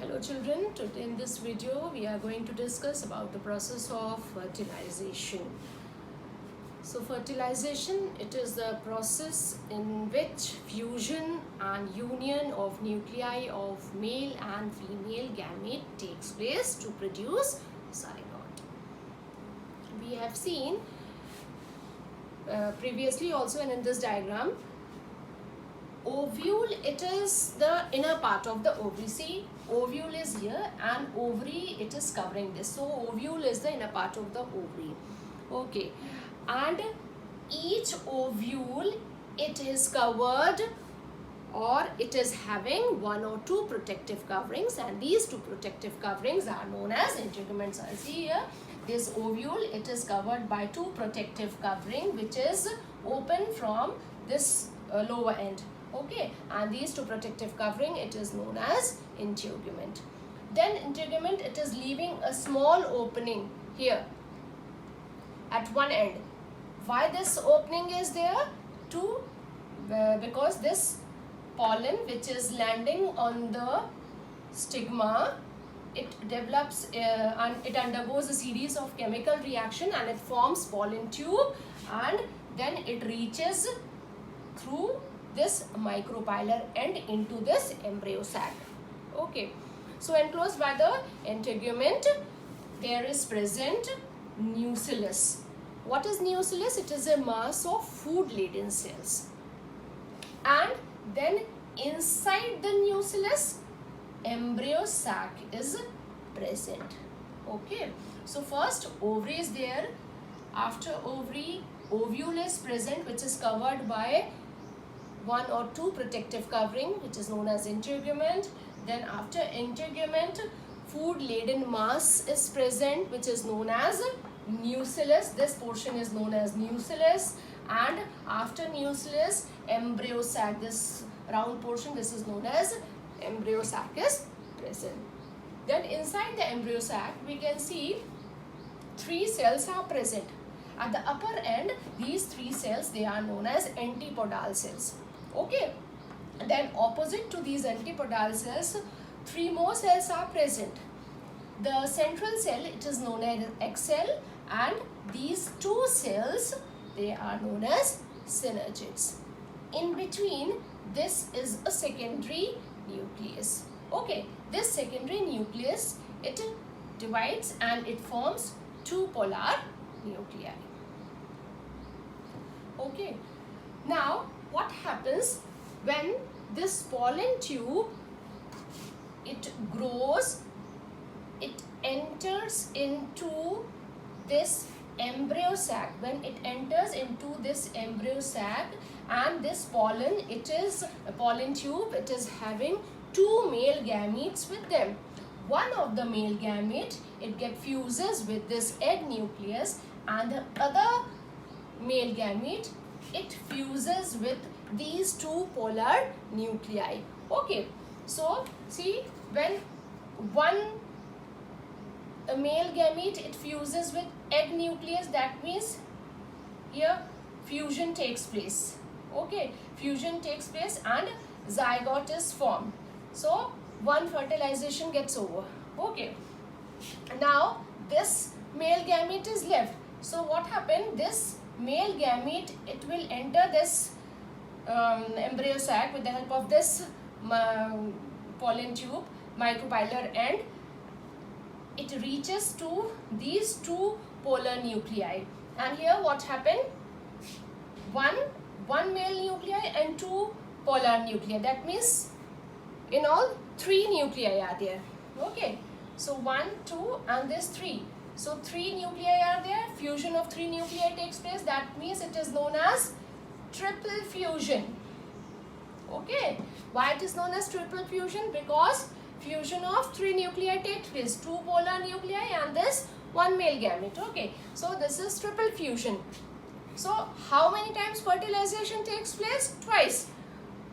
Hello children, today in this video we are going to discuss about the process of fertilization. So fertilization, it is the process in which fusion and union of nuclei of male and female gamete takes place to produce zygote. We have seen previously also and in this diagram, ovule, it is the inner part of the ovary. See, ovule is here and ovary, it is covering this. So ovule is the inner part of the ovary. Okay, and each ovule, it is covered or it is having one or two protective coverings, and these two protective coverings are known as integuments. I see here this ovule, it is covered by two protective covering which is open from this lower end. Okay, and these two protective covering, it is known as integument. Then integument, it is leaving a small opening here at one end. Why this opening is there? Because this pollen which is landing on the stigma, it develops and it undergoes a series of chemical reaction and it forms pollen tube, and then it reaches through this micropylar end into this embryo sac. Okay, so enclosed by the integument, there is present nucellus. What is nucellus? It is a mass of food-laden cells. And then inside the nucellus, embryo sac is present. Okay, so first ovary is there. After ovary, ovule is present, which is covered by one or two protective covering which is known as integument. Then after integument, food laden mass is present which is known as nucellus. This portion is known as nucellus, and after nucellus, embryo sac, this round portion, this is known as embryo sac is present. Then inside the embryo sac, we can see three cells are present. At the upper end, these three cells, they are known as antipodal cells. Okay, then opposite to these antipodal cells, three more cells are present. The central cell, it is known as egg cell, and these two cells, they are known as synergids. In between, this is a secondary nucleus. Okay, this secondary nucleus, it divides and it forms two polar nuclei. Okay, now what happens when this pollen tube, it grows, it enters into this embryo sac. When it enters into this embryo sac, and this pollen, it is a pollen tube, it is having two male gametes with them. One of the male gamete, it get fuses with this egg nucleus, and the other male gamete, it fuses with these two polar nuclei. Okay, so see, when a male gamete, it fuses with egg nucleus, that means here fusion takes place. Okay, fusion takes place and zygote is formed. So one fertilization gets over. Okay, now this male gamete is left. So what happened? This male gamete, it will enter this embryo sac with the help of this pollen tube, micropylar end. It reaches to these two polar nuclei, and here what happened? One male nuclei and two polar nuclei. That means in all three nuclei are there. Okay, so 1, 2 and this 3. So three nuclei are there. Fusion of three nuclei takes place. That means it is known as triple fusion. Okay, why it is known as triple fusion? Because fusion of three nuclei takes place, two polar nuclei and this one male gamete. Okay, so this is triple fusion. So how many times fertilization takes place? Twice.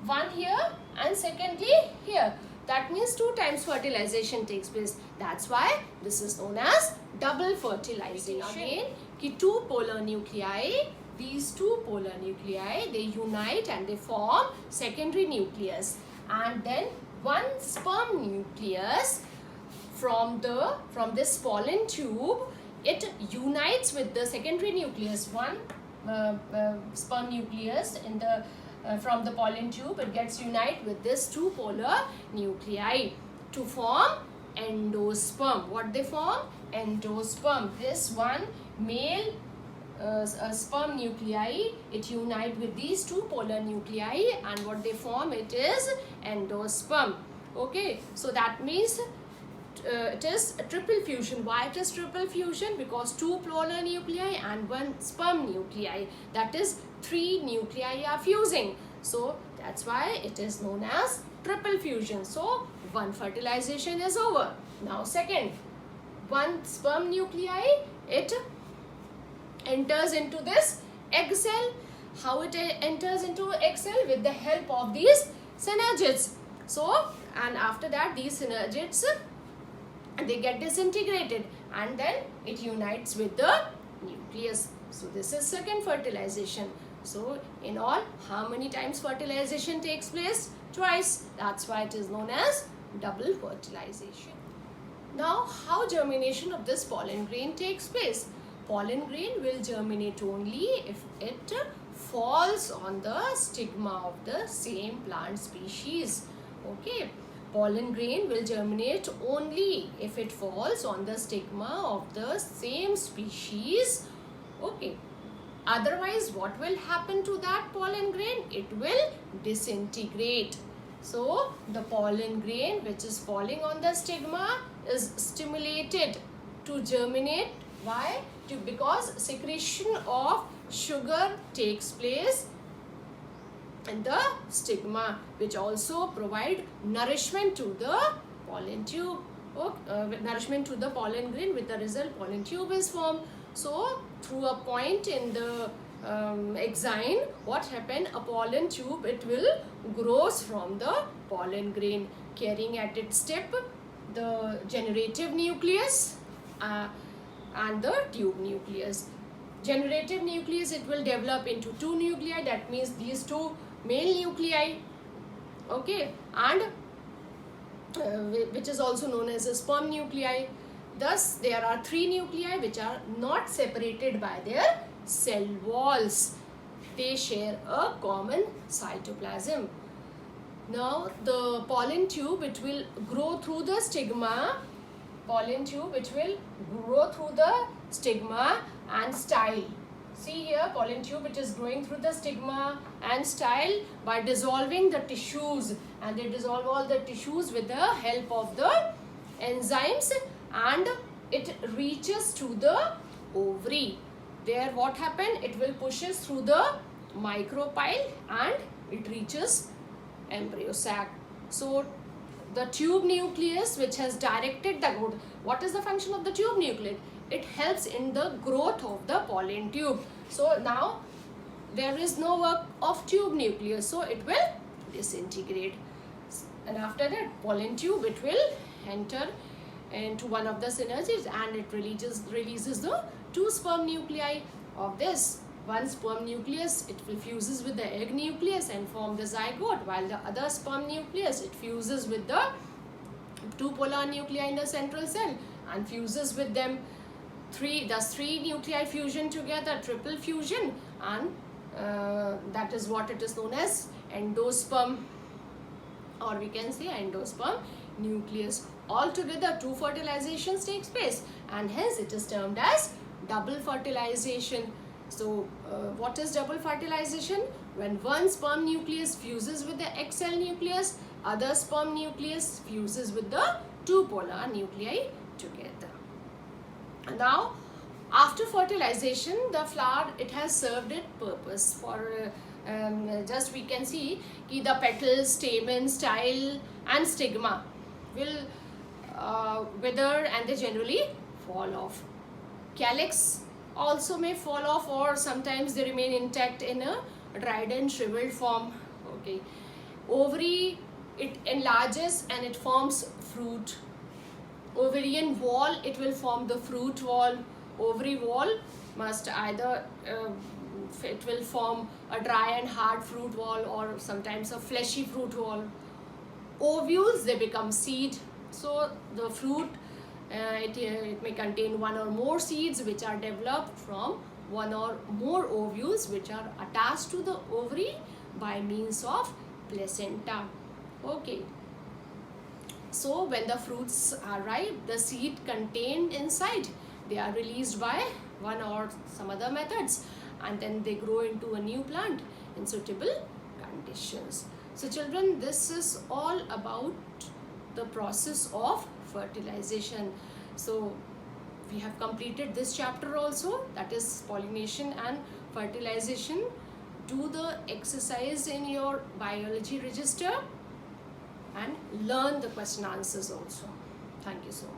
One here and secondly here. That means 2 times fertilization takes place. That's why this is known as double fertilization. Again, two polar nuclei, these two polar nuclei, they unite and they form secondary nucleus. And then one sperm nucleus from this pollen tube, it unites with the secondary nucleus. One sperm nucleus in the from the pollen tube, it gets unite with this two polar nuclei to form endosperm. What they form? Endosperm. This one male sperm nuclei, it unite with these two polar nuclei, and what they form, it is endosperm. Okay, so that means it is a triple fusion. Why it is triple fusion? Because two polar nuclei and one sperm nuclei, that is 3 nuclei are fusing. So that's why it is known as triple fusion. So one fertilization is over. Now second, one sperm nuclei, it enters into this egg cell. How it enters into egg cell? With the help of these synergids. So, and after that these synergids, they get disintegrated and then it unites with the nucleus. So this is second fertilization. So in all, how many times fertilization takes place? Twice. That's why it is known as double fertilization. Now, how germination of this pollen grain takes place? Pollen grain will germinate only if it falls on the stigma of the same plant species. Okay. Pollen grain will germinate only if it falls on the stigma of the same species. Okay. Otherwise, what will happen to that pollen grain? It will disintegrate. So, the pollen grain which is falling on the stigma is stimulated to germinate. Why? Because secretion of sugar takes place in the stigma, which also provide nourishment to the pollen tube, nourishment to the pollen grain. With the result, pollen tube is formed. So through a point in the exine, what happened? A pollen tube, it will grows from the pollen grain, carrying at its tip the generative nucleus and the tube nucleus. Generative nucleus, it will develop into two nuclei, that means these two male nuclei, okay, and which is also known as a sperm nuclei. Thus there are 3 nuclei which are not separated by their cell walls. They share a common cytoplasm. Now the pollen tube, it will grow through the stigma. Pollen tube, which will grow through the stigma and style. See here, pollen tube, it is growing through the stigma and style by dissolving the tissues, and they dissolve all the tissues with the help of the enzymes, and it reaches to the ovary. There what happened? It will pushes through the micropyle and it reaches embryo sac. So the tube nucleus, which has directed the growth. What is the function of the tube nucleus? It helps in the growth of the pollen tube. So now there is no work of tube nucleus, so it will disintegrate. And after that, pollen tube, it will enter into one of the synergids and it releases the 2 sperm nuclei of this. One sperm nucleus, it will fuses with the egg nucleus and form the zygote, while the other sperm nucleus, it fuses with the 2 polar nuclei in the central cell and fuses with them. Thus 3 nuclei fusion together, triple fusion, and that is what it is known as endosperm, or we can say endosperm nucleus. Altogether 2 fertilizations takes place, and hence it is termed as double fertilization. So what is double fertilization? When one sperm nucleus fuses with the egg cell nucleus, other sperm nucleus fuses with the 2 polar nuclei together. Now after fertilization, the flower, it has served its purpose. For just we can see ki the petals, stamen, style and stigma will wither and they generally fall off. Calyx also may fall off, or sometimes they remain intact in a dried and shriveled form. Okay. Ovary, it enlarges and it forms fruit. Ovarian wall, it will form the fruit wall. Ovary wall must either it will form a dry and hard fruit wall, or sometimes a fleshy fruit wall. ovules, they become seed. So the fruit, it may contain one or more seeds which are developed from one or more ovules which are attached to the ovary by means of placenta. Okay. So when the fruits are ripe, the seed contained inside, they are released by one or some other methods, and then they grow into a new plant in suitable conditions. So children, this is all about the process of fertilization. So we have completed this chapter also, that is pollination and fertilization. Do the exercise in your biology register and learn the question answers also. Thank you so much.